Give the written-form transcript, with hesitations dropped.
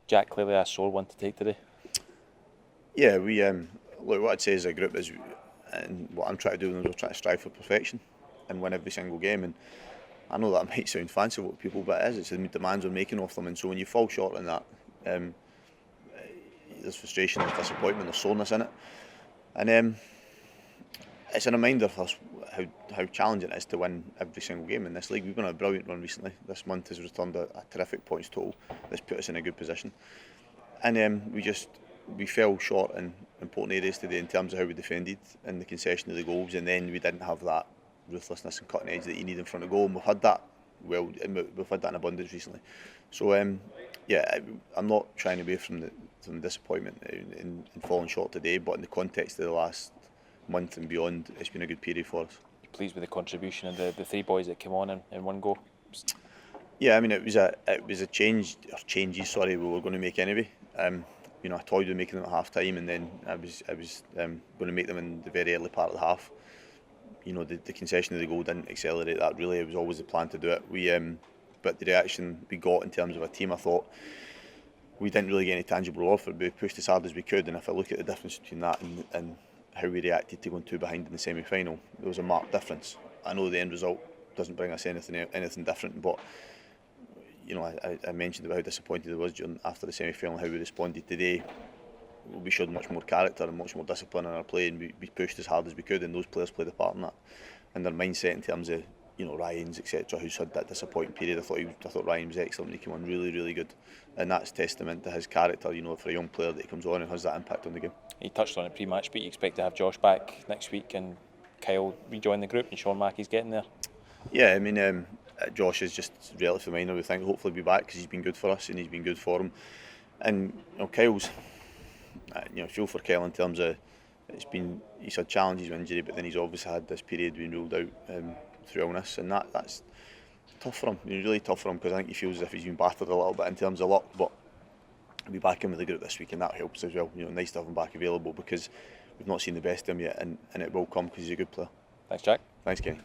Jack, clearly a sore one to take today. Yeah, we look. What I'd say as a group is, and what I'm trying to do is we're trying to strive for perfection and win every single game. And I know that might sound fanciful to people, but it is. It's the demands we're making off them, and so when you fall short on that, um, there's frustration, there's disappointment, there's soreness in it, and it's a reminder for us how challenging it is to win every single game in this league. We've been on a brilliant run recently. This month has returned a terrific points total that's put us in a good position, and we fell short in important areas today in terms of how we defended and the concession of the goals, and then we didn't have that ruthlessness and cutting edge that you need in front of goal, and we've had that we've had that in abundance recently. So yeah, I'm not trying away from the disappointment in falling short today, but in the context of the last month and beyond, it's been a good period for us. Pleased with the contribution of the three boys that came on in one go? Yeah, I mean it was a changes. Sorry, we were going to make anyway. You know, I toyed with making them at half time, and then I was going to make them in the very early part of the half. You know, the concession of the goal didn't accelerate that really. It was always the plan to do it. But the reaction we got in terms of a team, I thought we didn't really get any tangible reward for it, but we pushed as hard as we could. And if I look at the difference between that and how we reacted to going 2 behind in the semi-final, there was a marked difference. I know the end result doesn't bring us anything different, but you know, I mentioned about how disappointed I was after the semi-final, how we responded today. We showed much more character and much more discipline in our play, and we pushed as hard as we could, and those players played a part in that. And their mindset in terms of, you know, Ryan's etc., who's had that disappointing period. I thought Ryan was excellent. He came on really good, and that's testament to his character. You know, for a young player that he comes on and has that impact on the game. You touched on it pre-match, but you expect to have Josh back next week and Kyle rejoin the group, and Sean Mackey's getting there. Yeah, I mean, Josh is just relatively minor. We think hopefully he'll be back because he's been good for us and he's been good for him. And you know, Kyle's, you know, feel for Kyle in terms of he's had challenges with injury, but then he's obviously had this period being ruled out through illness, and that's tough for him. It's really tough for him because I think he feels as if he's been battered a little bit in terms of luck. But he'll be back in with the group this week, and that helps as well. You know, nice to have him back available because we've not seen the best of him yet, and it will come because he's a good player. Thanks, Jack. Thanks, Kenny.